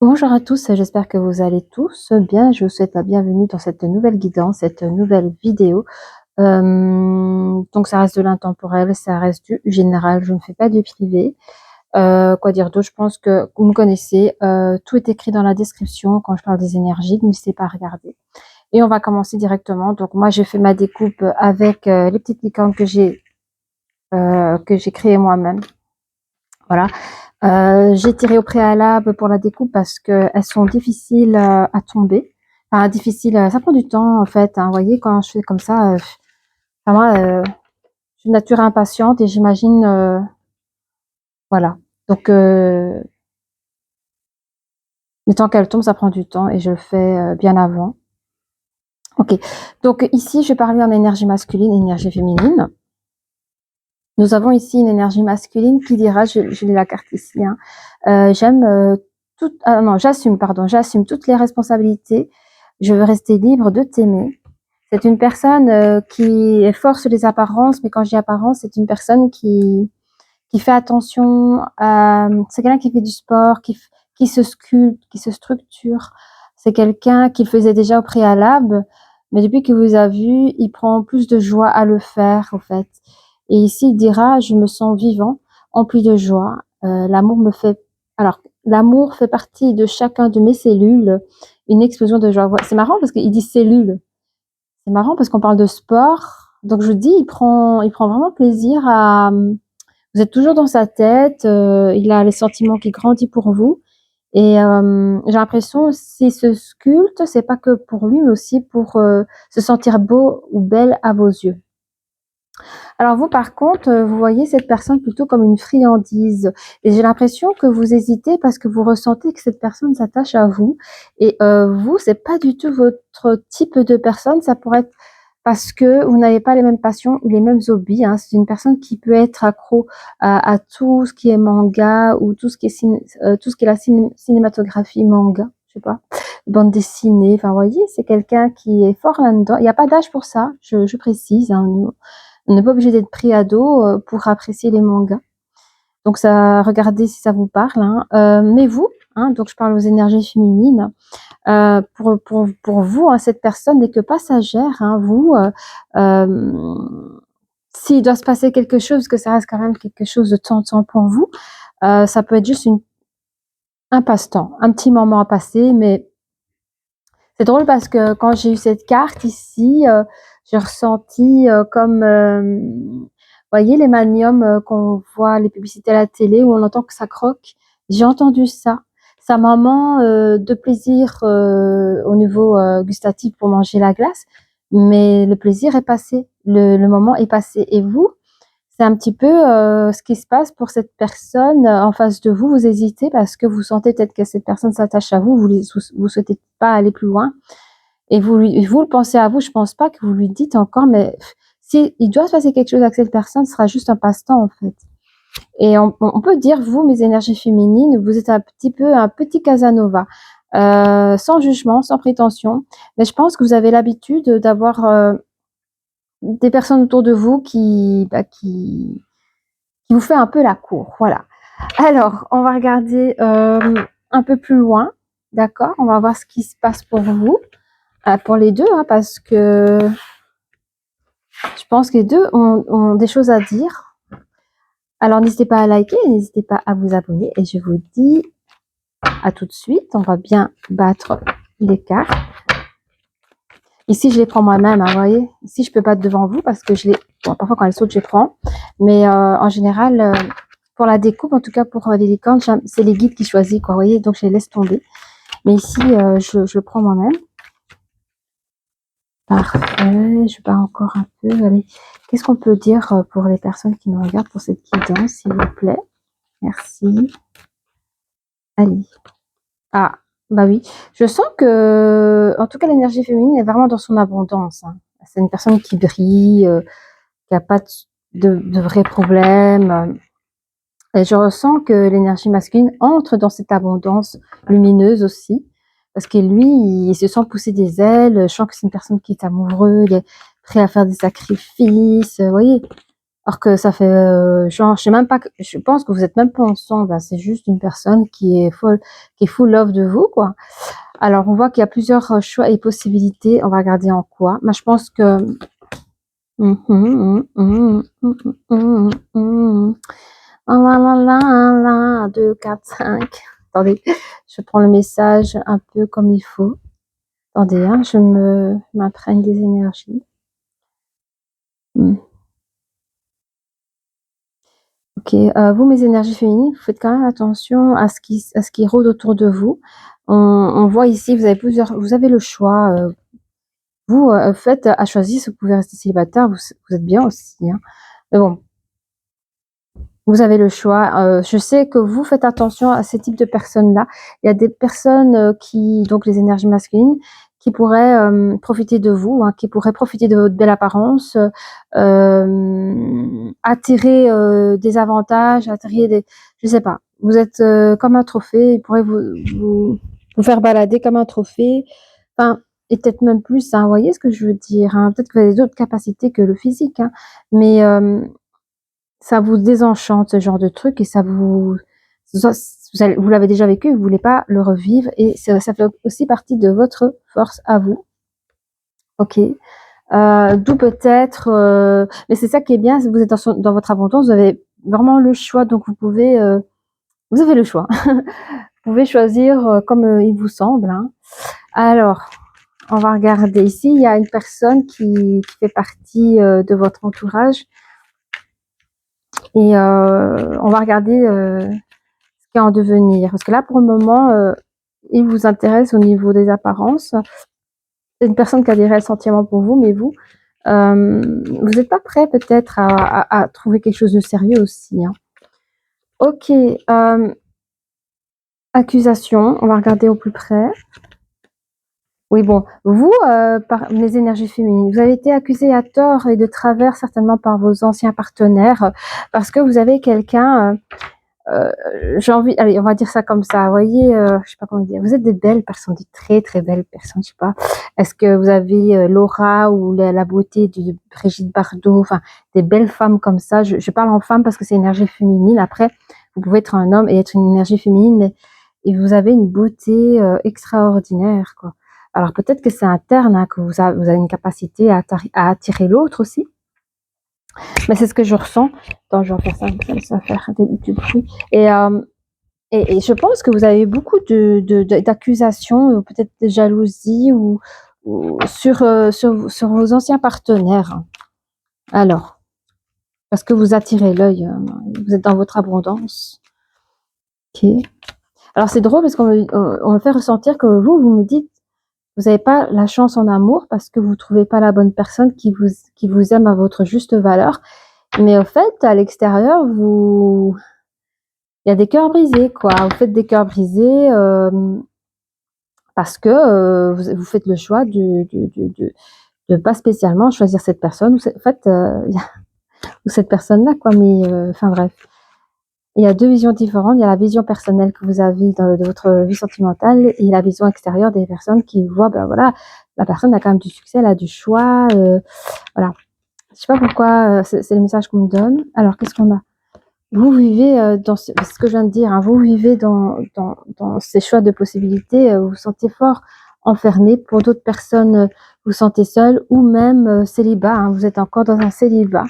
Bonjour à tous, j'espère que vous allez tous bien. Je vous souhaite la bienvenue dans cette nouvelle guidance, cette nouvelle vidéo. Donc ça reste de l'intemporel, ça reste du général, je ne fais pas du privé. Quoi dire d'autre? Je pense que vous me connaissez, tout est écrit dans la description quand je parle des énergies, n'hésitez pas à regarder. Et on va commencer directement. Donc moi j'ai fait ma découpe avec les petites licornes que j'ai créées moi-même. Voilà. J'ai tiré au préalable pour la découpe parce qu'elles sont difficiles à tomber. Enfin, difficiles, ça prend du temps en fait. Hein. Vous voyez, quand je fais comme ça, enfin, moi, je suis de nature impatiente et j'imagine, voilà. Donc, le temps qu'elle tombe, ça prend du temps et je le fais bien avant. Ok. Donc ici, je vais parler en énergie masculine et énergie féminine. Nous avons ici une énergie masculine qui dira, je lis la carte ici, hein, j'aime j'assume toutes les responsabilités. Je veux rester libre de t'aimer. C'est une personne qui est forte sur les apparences, mais quand je dis apparence, c'est une personne qui fait attention à. C'est quelqu'un qui fait du sport, qui se sculpte, qui se structure. C'est quelqu'un qui le faisait déjà au préalable, mais depuis qu'il vous a vu, il prend plus de joie à le faire, en fait. Et ici, il dira, je me sens vivant, empli de joie. L'amour me fait. Alors, l'amour fait partie de chacun de mes cellules, une explosion de joie. C'est marrant parce qu'il dit cellules. C'est marrant parce qu'on parle de sport. Donc, je vous dis, il prend vraiment plaisir à. Vous êtes toujours dans sa tête. Il a les sentiments qui grandissent pour vous. Et j'ai l'impression, s'il se sculpte, c'est pas que pour lui, mais aussi pour se sentir beau ou belle à vos yeux. Alors vous, par contre, vous voyez cette personne plutôt comme une friandise. Et j'ai l'impression que vous hésitez parce que vous ressentez que cette personne s'attache à vous. Et vous, c'est pas du tout votre type de personne. Ça pourrait être parce que vous n'avez pas les mêmes passions ou les mêmes hobbies. Hein. C'est une personne qui peut être accro à tout ce qui est manga ou tout ce qui est, tout ce qui est la cinématographie manga. Je sais pas, bande dessinée. Enfin, vous voyez, c'est quelqu'un qui est fort là-dedans. Il n'y a pas d'âge pour ça, je précise. Hein. On n'est pas obligé d'être préado pour apprécier les mangas. Donc, ça, regardez si ça vous parle. Hein. Mais vous, hein, donc je parle aux énergies féminines, pour vous, hein, cette personne n'est que passagère. Hein, vous, s'il doit se passer quelque chose, parce que ça reste quand même quelque chose de temps pour vous, ça peut être juste un passe-temps, un petit moment à passer, mais c'est drôle parce que quand j'ai eu cette carte ici, j'ai ressenti comme, vous voyez les Manium qu'on voit les publicités à la télé où on entend que ça croque. J'ai entendu ça. C'est un moment de plaisir au niveau gustatif pour manger la glace, mais le plaisir est passé, le moment est passé. Et vous, c'est un petit peu ce qui se passe pour cette personne en face de vous. Vous hésitez parce que vous sentez peut-être que cette personne s'attache à vous, vous souhaitez pas aller plus loin. Et vous le pensez à vous, je pense pas que vous lui dites encore, mais si il doit se passer quelque chose avec cette personne, ce sera juste un passe-temps, en fait. Et on peut dire, vous, mes énergies féminines, vous êtes un petit peu un petit Casanova, sans jugement, sans prétention. Mais je pense que vous avez l'habitude d'avoir des personnes autour de vous qui vous fait un peu la cour. Voilà. Alors, on va regarder un peu plus loin. D'accord? On va voir ce qui se passe pour vous. Pour les deux, hein, parce que je pense que les deux ont des choses à dire. Alors, n'hésitez pas à liker, n'hésitez pas à vous abonner. Et je vous dis à tout de suite. On va bien battre les cartes. Ici, je les prends moi-même, hein, vous voyez. Ici, je peux battre devant vous parce que je les... Bon, parfois, quand elles sautent, je les prends. Mais en général, pour la découpe, en tout cas pour les licornes, c'est les guides qui choisissent, quoi, vous voyez. Donc, je les laisse tomber. Mais ici, je le prends moi-même. Parfait, je bats encore un peu. Allez, qu'est-ce qu'on peut dire pour les personnes qui nous regardent pour cette guidance, s'il vous plaît? Merci. Allez. Ah, bah oui. Je sens que, en tout cas, l'énergie féminine est vraiment dans son abondance. Hein. C'est une personne qui brille, qui n'a pas de vrais problèmes. Et je ressens que l'énergie masculine entre dans cette abondance lumineuse aussi. Parce que lui, il se sent pousser des ailes. Je sens que c'est une personne qui est amoureuse, il est prêt à faire des sacrifices. Vous voyez? Alors que ça fait, genre, je sais même pas, je pense que vous êtes même pas ensemble, hein, c'est juste une personne qui est full love de vous, quoi. Alors, on voit qu'il y a plusieurs choix et possibilités. On va regarder en quoi. Mais je pense que... Ah là là là là, 2, 4, 5. Attendez, je prends le message un peu comme il faut. Attendez, hein, je m'imprègne des énergies. Ok, vous, mes énergies féminines, vous faites quand même attention à ce qui rôde autour de vous. On voit ici, vous avez le choix. Vous, faites à choisir si vous pouvez rester célibataire, vous êtes bien aussi, hein. Mais bon, vous avez le choix. Je sais que vous faites attention à ce type de personnes-là. Il y a des personnes donc les énergies masculines, qui pourraient profiter de vous, hein, qui pourraient profiter de votre belle apparence, attirer des avantages, attirer des... Je sais pas. Vous êtes comme un trophée. Ils pourraient vous faire balader comme un trophée. Enfin, et peut-être même plus, hein, vous voyez ce que je veux dire, hein. Peut-être que vous avez d'autres capacités que le physique, hein, mais ça vous désenchante ce genre de truc et vous l'avez déjà vécu, vous voulez pas le revivre et ça fait aussi partie de votre force à vous. Ok. D'où peut-être, mais c'est ça qui est bien, vous êtes dans votre abondance, vous avez vraiment le choix, donc vous avez le choix. Vous pouvez choisir comme il vous semble, hein. Alors, on va regarder ici, il y a une personne qui fait partie de votre entourage. Et on va regarder ce qui est en devenir. Parce que là, pour le moment, il vous intéresse au niveau des apparences. C'est une personne qui a des réels sentiments pour vous, mais vous n'êtes pas prêt peut-être à trouver quelque chose de sérieux aussi, hein. Ok. Accusation, on va regarder au plus près. Oui, bon, vous, par les énergies féminines, vous avez été accusé à tort et de travers certainement par vos anciens partenaires parce que vous avez quelqu'un... j'ai envie, allez, on va dire ça comme ça. Vous voyez, je sais pas comment dire. Vous êtes des belles personnes, des très très belles personnes. Je sais pas. Est-ce que vous avez l'aura ou la beauté de Brigitte Bardot, enfin des belles femmes comme ça. Je parle en femme parce que c'est énergie féminine. Après, vous pouvez être un homme et être une énergie féminine, mais et vous avez une beauté extraordinaire, quoi. Alors peut-être que c'est interne, hein, que vous avez une capacité à attirer l'autre aussi. Mais c'est ce que je ressens. Attends, je vais faire ça va faire du bruit. Et je pense que vous avez eu beaucoup d'accusations, peut-être de jalousie ou sur vos anciens partenaires. Alors, parce que vous attirez l'œil, vous êtes dans votre abondance. Ok. Alors c'est drôle parce qu'on me fait ressentir que vous me dites, vous n'avez pas la chance en amour parce que vous ne trouvez pas la bonne personne qui vous aime à votre juste valeur. Mais au fait, à l'extérieur, il y a des cœurs brisés, quoi. Vous faites des cœurs brisés parce que vous faites le choix de pas spécialement choisir cette personne ou en fait, ou cette personne-là, quoi. Mais enfin bref, il y a deux visions différentes. Il y a la vision personnelle que vous avez de votre vie sentimentale et la vision extérieure des personnes qui voient, ben voilà, la personne a quand même du succès, elle a du choix, voilà. Je sais pas pourquoi c'est le message qu'on me donne. Alors qu'est-ce qu'on a? Vous vivez dans ce que je viens de dire, hein, vous vivez dans ces choix de possibilités, vous vous sentez fort enfermé. Pour d'autres personnes, vous vous sentez seul ou même célibat, hein, vous êtes encore dans un célibat.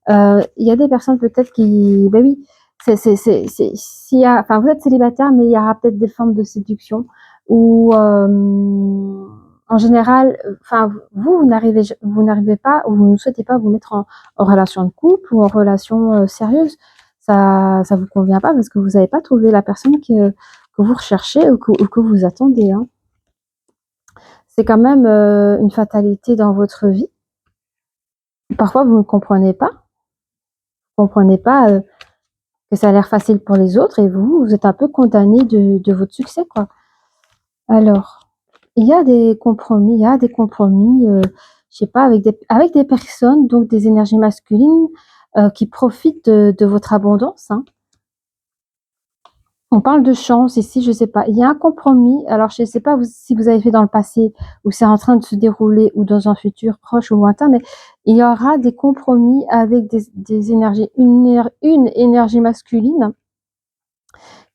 Il y a des personnes peut-être qui, ben oui, s'il y a, enfin vous êtes célibataire, mais il y aura peut-être des formes de séduction ou en général, enfin vous n'arrivez pas ou vous ne souhaitez pas vous mettre en relation de couple ou en relation sérieuse. Ça vous convient pas parce que vous n'avez pas trouvé la personne que vous recherchez ou que vous attendez, hein. C'est quand même une fatalité dans votre vie. Parfois, vous ne comprenez pas. Vous comprenez pas que ça a l'air facile pour les autres et vous êtes un peu condamné de votre succès, quoi. Alors, il y a des compromis, je sais pas, avec des personnes, donc des énergies masculines qui profitent de votre abondance, hein. On parle de chance ici, je sais pas. Il y a un compromis. Alors, je sais pas si vous avez fait dans le passé ou c'est en train de se dérouler ou dans un futur proche ou lointain, mais il y aura des compromis avec des énergies, une énergie masculine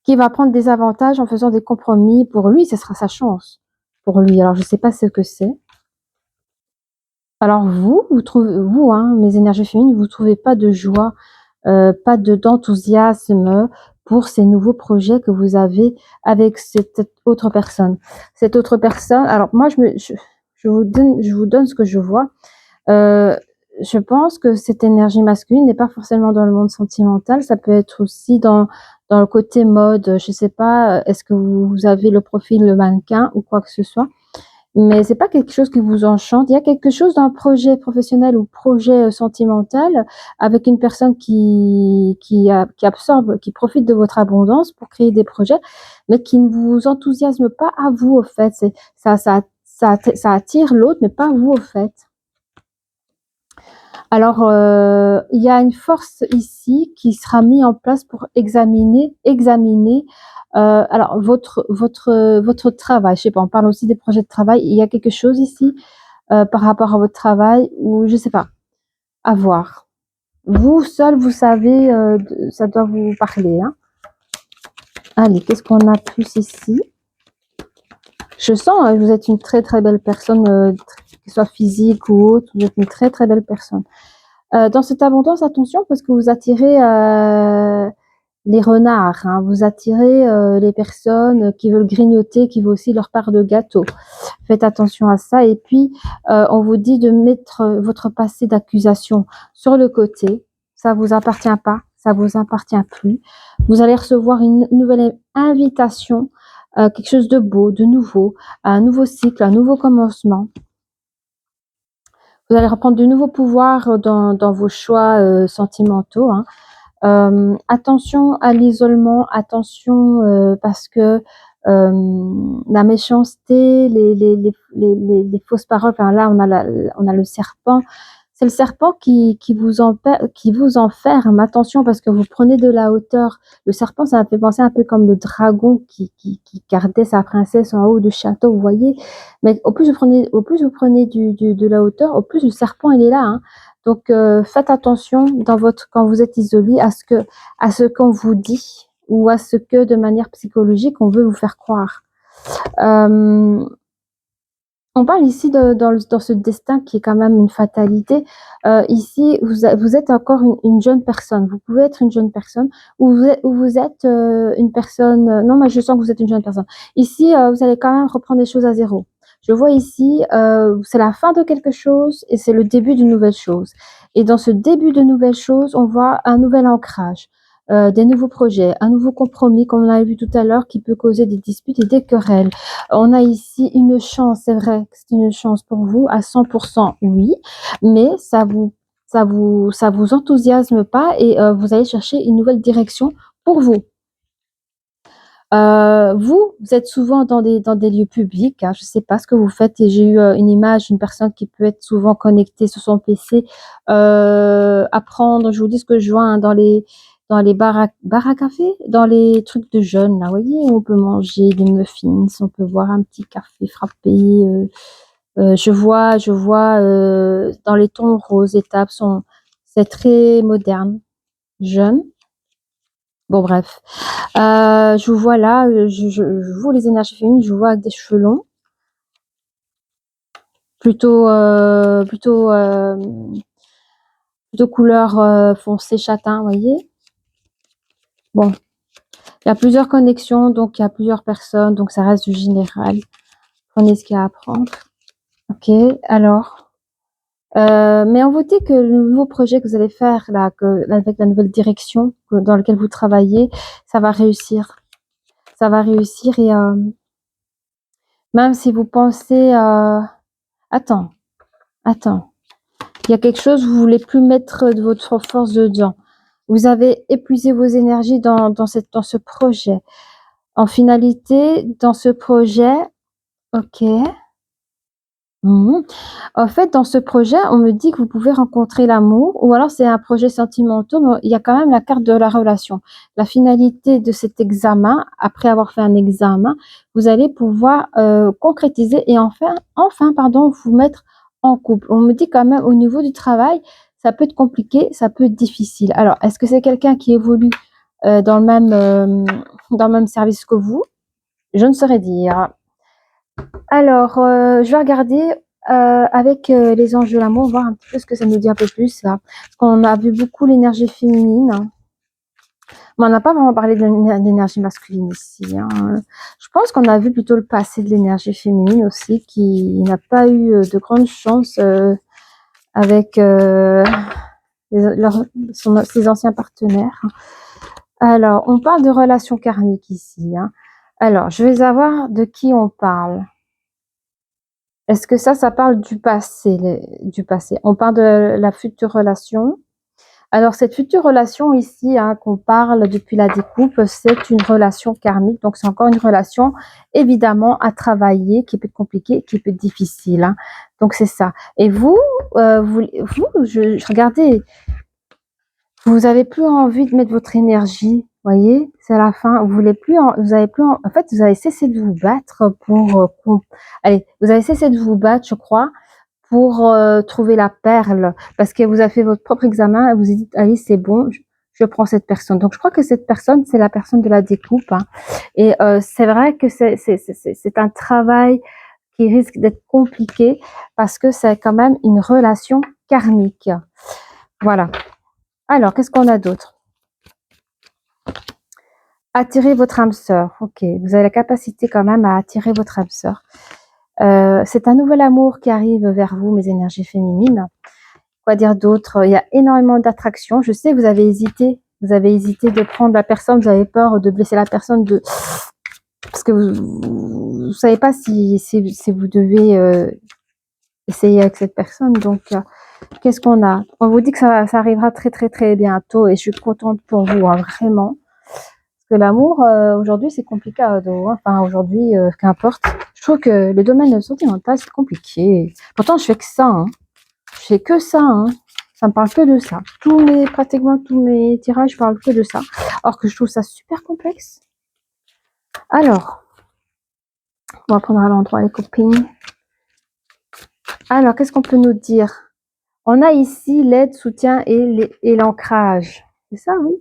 qui va prendre des avantages en faisant des compromis. Pour lui, ce sera sa chance. Pour lui. Alors, je ne sais pas ce que c'est. Alors, vous trouvez, vous, hein, mes énergies féminines, vous ne trouvez pas de joie, pas d'enthousiasme pour ces nouveaux projets que vous avez avec cette autre personne. Cette autre personne, alors moi, je vous donne ce que je vois. Je pense que cette énergie masculine n'est pas forcément dans le monde sentimental, ça peut être aussi dans le côté mode, je sais pas, est-ce que vous avez le profil le mannequin ou quoi que ce soit, mais c'est pas quelque chose qui vous enchante. Il y a quelque chose d'un projet professionnel ou projet sentimental avec une personne qui absorbe, qui profite de votre abondance pour créer des projets, mais qui ne vous enthousiasme pas à vous, au fait. Ça attire l'autre, mais pas vous, au fait. Alors, il y a une force ici qui sera mise en place pour examiner alors votre travail. Je sais pas, on parle aussi des projets de travail. Il y a quelque chose ici par rapport à votre travail ou je sais pas, à voir. Vous seul, vous savez, ça doit vous parler, hein. Allez, qu'est-ce qu'on a plus ici? Je sens que vous êtes une très très belle personne, que ce soit physique ou autre. Vous êtes une très très belle personne. Dans cette abondance, attention parce que vous attirez les renards, hein, vous attirez les personnes qui veulent grignoter, qui veulent aussi leur part de gâteau. Faites attention à ça. Et puis, on vous dit de mettre votre passé d'accusation sur le côté. Ça vous appartient pas, ça vous appartient plus. Vous allez recevoir une nouvelle invitation, quelque chose de beau, de nouveau, un nouveau cycle, un nouveau commencement. Vous allez reprendre de nouveaux pouvoirs dans vos choix sentimentaux, hein. Attention à l'isolement, attention parce que la méchanceté, les fausses paroles, enfin là on a le serpent. C'est le serpent qui vous enferme. Attention parce que vous prenez de la hauteur. Le serpent, ça me fait penser un peu comme le dragon qui gardait sa princesse en haut du château, vous voyez. Mais au plus vous prenez de la hauteur, au plus le serpent il est là, hein. Donc faites attention quand vous êtes isolé à ce qu'on vous dit ou à ce que de manière psychologique on veut vous faire croire. On parle ici dans ce destin qui est quand même une fatalité. Ici, vous êtes encore une jeune personne. Vous pouvez être une jeune personne ou vous êtes une personne. Non, mais je sens que vous êtes une jeune personne. Ici, vous allez quand même reprendre des choses à zéro. Je vois ici, c'est la fin de quelque chose et c'est le début d'une nouvelle chose. Et dans ce début de nouvelle chose, on voit un nouvel ancrage, des nouveaux projets, un nouveau compromis, comme on a vu tout à l'heure, qui peut causer des disputes et des querelles. On a ici une chance, c'est vrai que c'est une chance pour vous à 100%, oui, mais ça vous enthousiasme pas et vous allez chercher une nouvelle direction pour vous. Vous êtes souvent dans des lieux publics, hein, je sais pas ce que vous faites et j'ai eu une image d'une personne qui peut être souvent connectée sur son PC, apprendre, je vous dis ce que je vois, hein, dans les bars à café, dans les trucs de jeunes, là, vous voyez, on peut manger des muffins, on peut boire un petit café frappé. Je vois dans les tons roses, étapes c'est très moderne, jeune. Bon, bref. Je vous vois là, je vois les énergies féminines, je vous vois avec des cheveux longs, plutôt, plutôt couleur foncé châtain, vous voyez. Bon, il y a plusieurs connexions, donc il y a plusieurs personnes, donc ça reste du général. Prenez ce qu'il y a à prendre. Ok, alors. Mais on vous dit que le nouveau projet que vous allez faire là, avec la nouvelle direction dans laquelle vous travaillez, ça va réussir. Ça va réussir et même si vous pensez, attends. Il y a quelque chose, vous voulez plus mettre de votre force dedans. Vous avez épuisé vos énergies dans ce projet. En finalité, dans ce projet, ok. En fait, dans ce projet, on me dit que vous pouvez rencontrer l'amour, ou alors c'est un projet sentimental, mais il y a quand même la carte de la relation. La finalité de cet examen, après avoir fait un examen, vous allez pouvoir concrétiser et enfin, pardon, vous mettre en couple. On me dit quand même au niveau du travail, ça peut être compliqué, ça peut être difficile. Alors, est-ce que c'est quelqu'un qui évolue dans le même service que vous? Je ne saurais dire. Alors, je vais regarder avec les anges de l'amour, voir un petit peu ce que ça nous dit un peu plus là. Parce qu'on a vu beaucoup l'énergie féminine, mais on n'a pas vraiment parlé de l'énergie masculine ici, hein. Je pense qu'on a vu plutôt le passé de l'énergie féminine aussi, qui n'a pas eu de grandes chances avec ses anciens partenaires. Alors, on parle de relations karmiques ici, hein. Alors, je vais savoir de qui on parle. Est-ce que ça parle du passé, du passé? On parle de la future relation. Alors, cette future relation ici, hein, qu'on parle depuis la découpe, c'est une relation karmique. Donc, c'est encore une relation, évidemment, à travailler, qui peut être compliquée, qui peut être difficile, hein. Donc, c'est ça. Et vous, je regardais, vous avez plus envie de mettre votre énergie, voyez, c'est la fin. Vous voulez plus, vous avez plus, en fait, vous avez cessé de vous battre pour, allez, vous avez cessé de vous battre, je crois, pour trouver la perle, parce que vous avez fait votre propre examen et vous vous dites, allez, c'est bon, je prends cette personne. Donc, je crois que cette personne, c'est la personne de la découpe, hein. Et c'est vrai que c'est un travail qui risque d'être compliqué parce que c'est quand même une relation karmique. Voilà. Alors, qu'est-ce qu'on a d'autre? Attirer votre âme sœur. Ok, vous avez la capacité quand même à attirer votre âme sœur. C'est un nouvel amour qui arrive vers vous, mes énergies féminines. Quoi dire d'autre? Il y a énormément d'attraction. Je sais que vous avez hésité. Vous avez hésité de prendre la personne. Vous avez peur de blesser la personne, parce que vous ne savez pas si vous devez essayer avec cette personne. Donc, qu'est-ce qu'on a? On vous dit que ça arrivera très, très, très bientôt. Et je suis contente pour vous, hein, vraiment. Parce que l'amour, aujourd'hui, c'est compliqué. Enfin, aujourd'hui, qu'importe. Je trouve que le domaine sentimental, c'est compliqué. Pourtant, je fais que ça, hein. Je fais que ça, hein. Ça me parle que de ça. Pratiquement tous mes tirages parlent que de ça. Or que je trouve ça super complexe. Alors, on va prendre à l'endroit les copines. Alors, qu'est-ce qu'on peut nous dire? On a ici l'aide, soutien et l'ancrage. C'est ça, oui.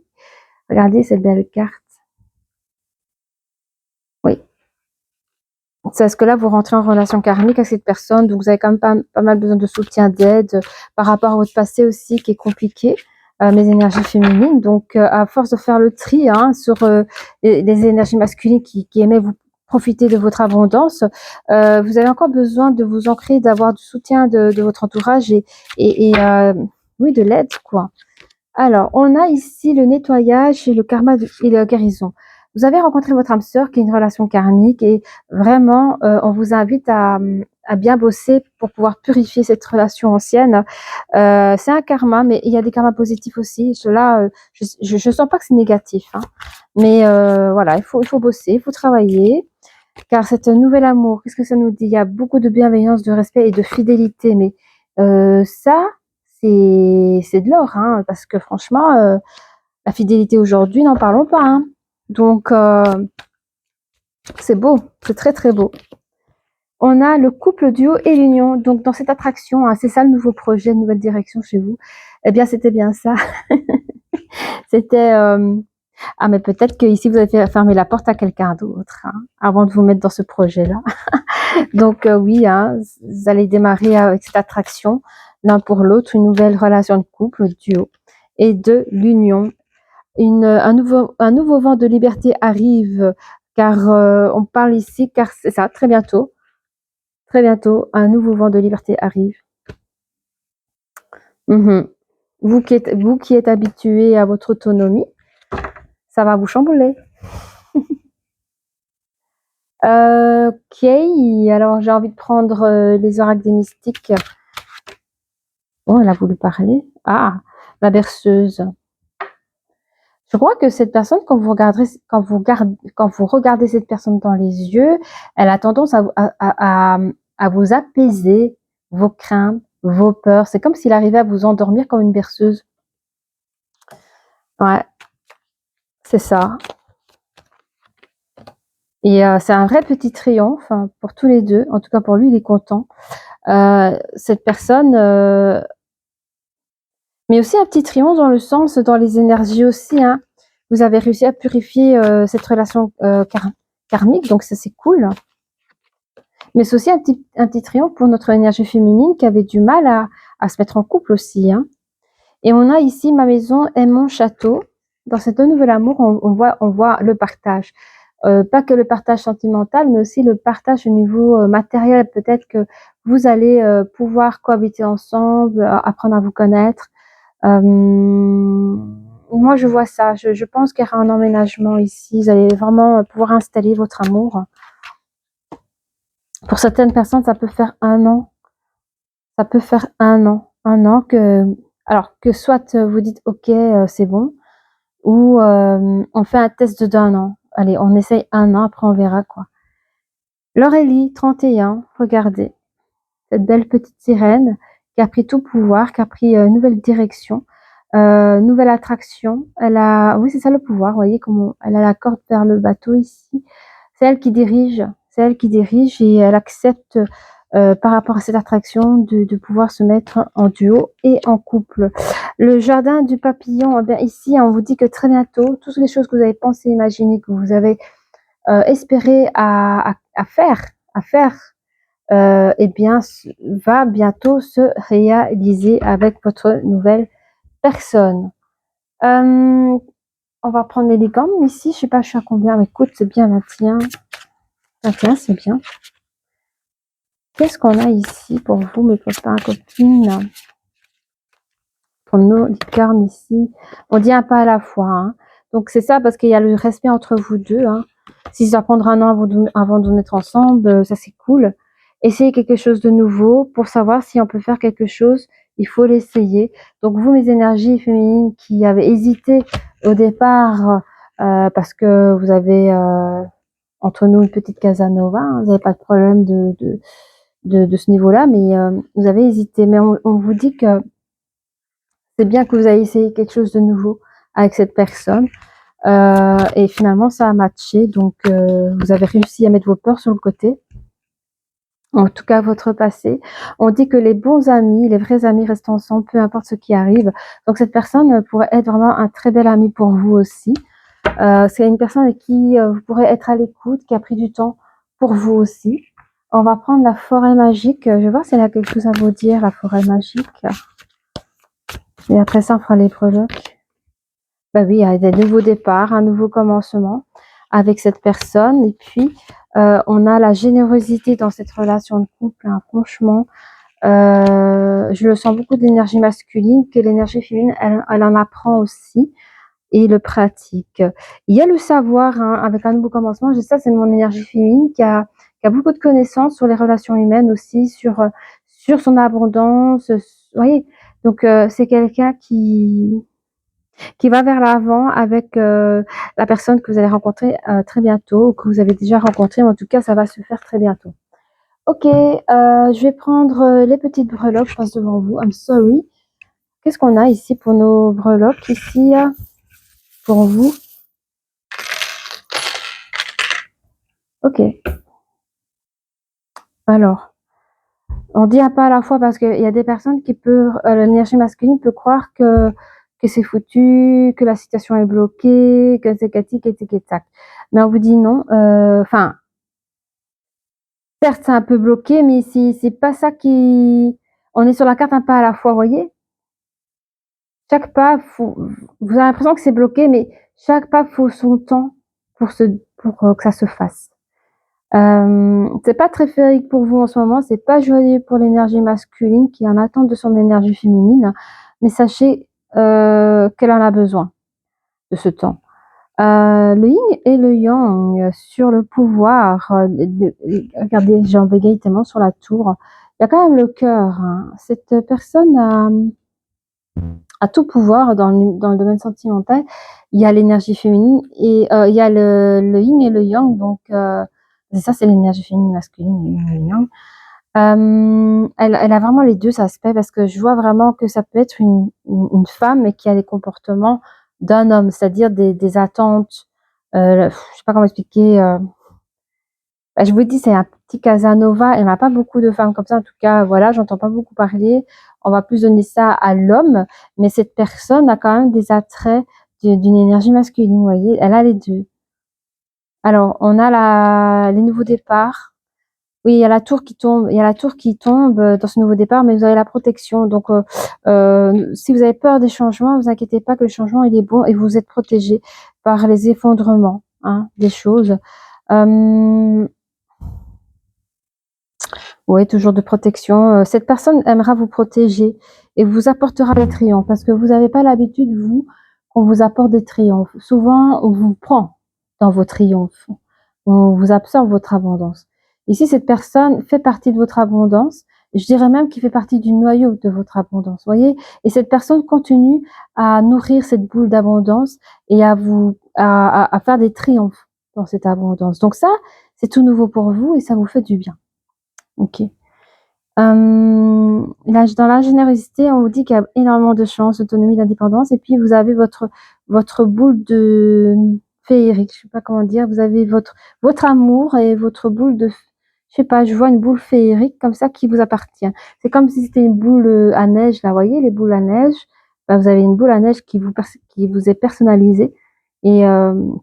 Regardez cette belle carte. Oui. C'est ce que là, vous rentrez en relation karmique avec cette personne, donc vous avez quand même pas mal besoin de soutien, d'aide, par rapport à votre passé aussi, qui est compliqué, mes énergies féminines. Donc, à force de faire le tri, hein, sur les énergies masculines qui aimaient vous profiter de votre abondance, vous avez encore besoin de vous ancrer, d'avoir du soutien de votre entourage et oui, de l'aide, quoi. Alors, on a ici le nettoyage et le karma et la guérison. Vous avez rencontré votre âme sœur qui est une relation karmique et vraiment, on vous invite à bien bosser pour pouvoir purifier cette relation ancienne. C'est un karma, mais il y a des karmas positifs aussi. Cela, je sens pas que c'est négatif, hein. Mais voilà, il faut bosser, il faut travailler, car cet nouvel amour, qu'est-ce que ça nous dit? Il y a beaucoup de bienveillance, de respect et de fidélité, mais ça, c'est de l'or, hein, parce que franchement, la fidélité aujourd'hui, n'en parlons pas, hein. Donc, c'est beau, c'est très très beau. On a le couple duo et l'union. Donc, dans cette attraction, hein, c'est ça le nouveau projet, nouvelle direction chez vous. Eh bien, c'était bien ça. C'était. Ah, mais peut-être que ici vous avez fermé la porte à quelqu'un d'autre, hein, avant de vous mettre dans ce projet-là. Donc, oui, hein, vous allez démarrer avec cette attraction, l'un pour l'autre, une nouvelle relation de couple, duo, et de l'union. Un nouveau vent de liberté arrive, car on parle ici, car c'est ça, très bientôt, un nouveau vent de liberté arrive. Vous qui êtes habitué à votre autonomie, ça va vous chambouler. Ok, alors j'ai envie de prendre les oracles des mystiques. Oh, elle a voulu parler. Ah, la berceuse. Je crois que cette personne, quand vous regardez cette personne dans les yeux, elle a tendance à vous apaiser vos craintes, vos peurs. C'est comme s'il arrivait à vous endormir comme une berceuse. Ouais, c'est ça. Et c'est un vrai petit triomphe, hein, pour tous les deux. En tout cas, pour lui, il est content. Cette personne, mais aussi un petit triomphe dans le sens, dans les énergies aussi, hein. Vous avez réussi à purifier cette relation karmique, donc ça c'est cool. Mais c'est aussi un petit triomphe pour notre énergie féminine qui avait du mal à se mettre en couple aussi, hein. Et on a ici ma maison et mon château. Dans cet nouvel amour, on voit le partage. Pas que le partage sentimental, mais aussi le partage au niveau matériel. Peut-être que vous allez pouvoir cohabiter ensemble, apprendre à vous connaître. Moi, je vois ça. Je pense qu'il y aura un emménagement ici. Vous allez vraiment pouvoir installer votre amour. Pour certaines personnes, ça peut faire 1 an. Ça peut faire 1 an. 1 an alors que soit vous dites ok, c'est bon, ou on fait un test d'1 an. Allez, on essaye 1 an, après on verra quoi. Laurélie, 31, regardez. Cette belle petite sirène qui a pris tout pouvoir, qui a pris une nouvelle direction, nouvelle attraction. Oui, c'est ça le pouvoir, vous voyez comment elle a la corde vers le bateau ici. C'est elle qui dirige, et elle accepte par rapport à cette attraction de pouvoir se mettre en duo et en couple. Le jardin du papillon, eh bien ici, on vous dit que très bientôt, toutes les choses que vous avez pensé, imaginé, que vous avez espéré à faire, eh bien, va bientôt se réaliser avec votre nouvelle personne. On va prendre les licornes ici. Je sais pas, je suis à combien, mais écoute, c'est bien 21. 21, c'est bien. Qu'est-ce qu'on a ici pour vous, mes copains, copines? Pour nos licornes ici. On dit un pas à la fois, hein. Donc, c'est ça, parce qu'il y a le respect entre vous deux, hein. Si ça prendra 1 an avant de vous mettre ensemble, ça c'est cool. Essayez quelque chose de nouveau pour savoir si on peut faire quelque chose. Il faut l'essayer. Donc vous, mes énergies féminines qui avez hésité au départ, parce que vous avez entre nous une petite Casanova, hein, vous n'avez pas de problème de ce niveau-là, mais vous avez hésité. Mais on vous dit que c'est bien que vous ayez essayé quelque chose de nouveau avec cette personne. Et finalement, ça a matché. Donc, vous avez réussi à mettre vos peurs sur le côté. En tout cas, votre passé. On dit que les bons amis, les vrais amis restent ensemble, peu importe ce qui arrive. Donc, cette personne pourrait être vraiment un très bel ami pour vous aussi. C'est une personne avec qui vous pourrez être à l'écoute, qui a pris du temps pour vous aussi. On va prendre la forêt magique. Je vais voir si elle a quelque chose à vous dire, la forêt magique. Et après ça, on fera les breloques. Bah oui, il y a des nouveaux départs, un nouveau commencement avec cette personne. Et puis, on a la générosité dans cette relation de couple, hein, franchement. Je le sens beaucoup d'énergie masculine, que l'énergie féminine, elle en apprend aussi et le pratique. Il y a le savoir, hein, avec un nouveau commencement. Ça, c'est mon énergie féminine qui a beaucoup de connaissances sur les relations humaines aussi, sur son abondance. Vous voyez, donc c'est quelqu'un qui va vers l'avant avec la personne que vous allez rencontrer très bientôt, ou que vous avez déjà rencontré, mais en tout cas, ça va se faire très bientôt. Ok, je vais prendre les petites breloques, je passe devant vous. I'm sorry. Qu'est-ce qu'on a ici pour nos breloques ici pour vous? Ok. Alors, on dit un pas à la fois parce qu'il y a des personnes qui peuvent, l'énergie masculine peut croire que c'est foutu, que la situation est bloquée, que c'est catique et tic-tac. Mais on vous dit non. Enfin, certes, c'est un peu bloqué, mais c'est pas ça qui. On est sur la carte un pas à la fois, vous voyez? Chaque pas, vous avez l'impression que c'est bloqué, mais chaque pas faut son temps pour que ça se fasse. C'est pas très féerique pour vous en ce moment, c'est pas joyeux pour l'énergie masculine qui est en attente de son énergie féminine, mais sachez qu'elle en a besoin de ce temps. Le yin et le yang sur le pouvoir. Regardez, j'en bégaye tellement sur la tour. Il y a quand même le cœur, hein. Cette personne a tout pouvoir dans le domaine sentimental. Il y a l'énergie féminine et il y a le yin et le yang. Donc, ça, c'est l'énergie féminine, masculine, le yin et le yang. Elle a vraiment les deux aspects parce que je vois vraiment que ça peut être une femme mais qui a les comportements d'un homme, c'est-à-dire des attentes, je sais pas comment expliquer, Bah, je vous dis, c'est un petit Casanova. Il n'y en a pas beaucoup de femmes comme ça. En tout cas, voilà, j'entends pas beaucoup parler. On va plus donner ça à l'homme, mais cette personne a quand même des attraits d'une énergie masculine, vous voyez, elle a les deux. Alors, on a les nouveaux départs. Oui, il y a la tour qui tombe, il y a la tour qui tombe dans ce nouveau départ, mais vous avez la protection. Donc, si vous avez peur des changements, ne vous inquiétez pas que le changement, il est bon et vous êtes protégé par les effondrements, hein, des choses. Oui, toujours de protection. Cette personne aimera vous protéger et vous apportera des triomphes parce que vous n'avez pas l'habitude, vous, qu'on vous apporte des triomphes. Souvent, on vous prend dans vos triomphes. On vous absorbe votre abondance. Ici, cette personne fait partie de votre abondance. Je dirais même qu'il fait partie du noyau de votre abondance, voyez. Et cette personne continue à nourrir cette boule d'abondance et à faire des triomphes dans cette abondance. Donc ça, c'est tout nouveau pour vous et ça vous fait du bien. Ok. Dans la générosité, on vous dit qu'il y a énormément de chance, d'autonomie, d'indépendance, et puis vous avez votre boule de féerique, je sais pas comment dire, vous avez votre amour et votre boule de, je sais pas, je vois une boule féerique comme ça qui vous appartient. C'est comme si c'était une boule à neige, là, vous voyez, les boules à neige, bah, vous avez une boule à neige qui vous est personnalisée, et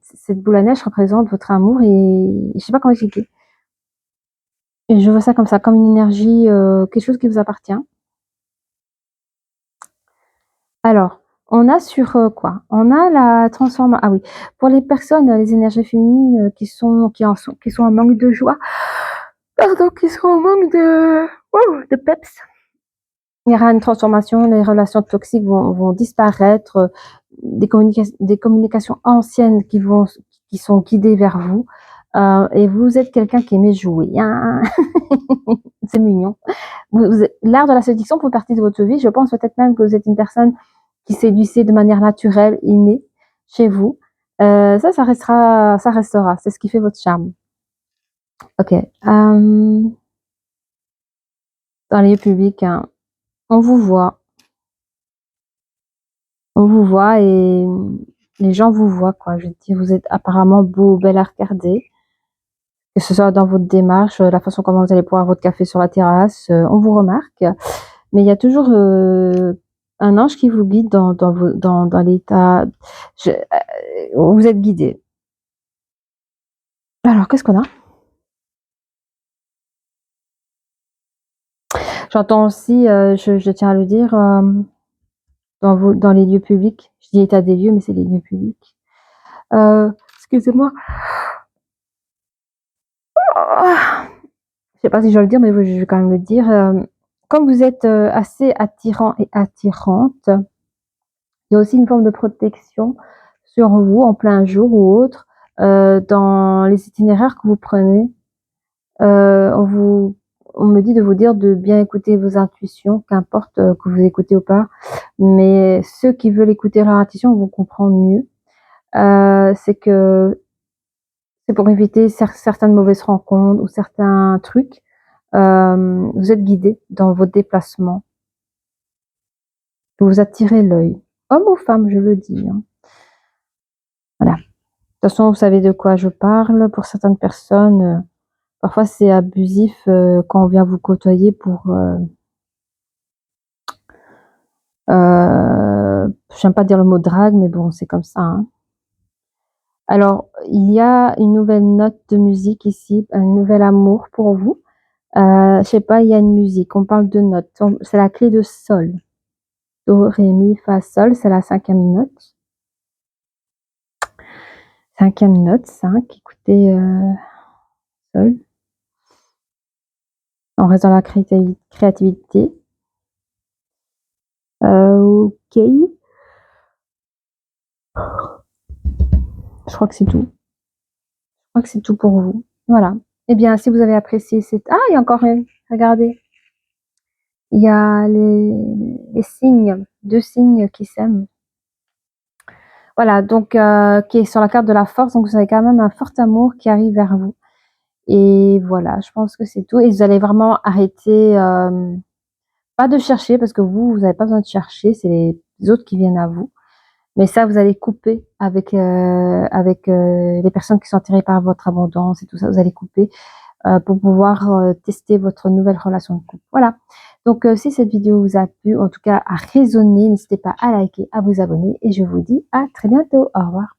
cette boule à neige représente votre amour et je sais pas comment expliquer. Et je vois ça comme ça, comme une énergie, quelque chose qui vous appartient. Alors, on a sur quoi? On a la transformation. Ah oui, pour les personnes, les énergies féminines qui sont en manque de joie, pardon, qui sont en manque de peps. Il y aura une transformation, les relations toxiques vont disparaître, des communications anciennes qui sont guidées vers vous. Et vous êtes quelqu'un qui aimait jouer. Hein. C'est mignon. L'art de la séduction fait partie de votre vie. Je pense peut-être même que vous êtes une personne qui séduisait de manière naturelle, innée, chez vous. Ça restera. C'est ce qui fait votre charme. Ok. Dans les lieux publics, hein, on vous voit. On vous voit et les gens vous voient, quoi. Je veux dire, vous êtes apparemment beau, belle à regarder. Que ce soit dans votre démarche, la façon comment vous allez boire votre café sur la terrasse, on vous remarque. Mais il y a toujours un ange qui vous guide dans l'état. Vous êtes guidé. Alors, qu'est-ce qu'on a? J'entends aussi, je tiens à le dire, dans les lieux publics. Je dis état des lieux, mais c'est les lieux publics. Excusez-moi. Je sais pas si je dois le dire, mais je vais quand même le dire. Comme vous êtes assez attirant et attirante, il y a aussi une forme de protection sur vous en plein jour ou autre dans les itinéraires que vous prenez. On me dit de vous dire de bien écouter vos intuitions, qu'importe que vous écoutez ou pas, mais ceux qui veulent écouter leur intuition vont comprendre mieux. C'est pour éviter certaines mauvaises rencontres ou certains trucs. Vous êtes guidé dans vos déplacements. Vous attirez l'œil. Homme ou femme, je le dis. Hein. Voilà. De toute façon, vous savez de quoi je parle. Pour certaines personnes, parfois c'est abusif quand on vient vous côtoyer pour... j'aime pas dire le mot drague, mais bon, c'est comme ça. Hein. Alors, il y a une nouvelle note de musique ici, un nouvel amour pour vous. Je sais pas, il y a une musique, on parle de notes. C'est la clé de sol. Do, ré, mi, fa, sol, c'est la 5e note. 5e note, 5, écoutez, sol. On reste dans la créativité. Ok. Je crois que c'est tout. Je crois que c'est tout pour vous. Voilà. Eh bien, si vous avez apprécié cette... Ah, il y a encore une. Regardez. Il y a les signes, 2 signes qui s'aiment. Voilà, donc qui est sur la carte de la force. Donc, vous avez quand même un fort amour qui arrive vers vous. Et voilà, je pense que c'est tout. Et vous allez vraiment arrêter, pas de chercher, parce que vous n'avez pas besoin de chercher. C'est les autres qui viennent à vous. Mais ça, vous allez couper avec les personnes qui sont attirées par votre abondance et tout ça. Vous allez couper. pour pouvoir tester votre nouvelle relation de couple. Voilà. Donc, si cette vidéo vous a plu, en tout cas a résonné, n'hésitez pas à liker, à vous abonner et je vous dis à très bientôt. Au revoir.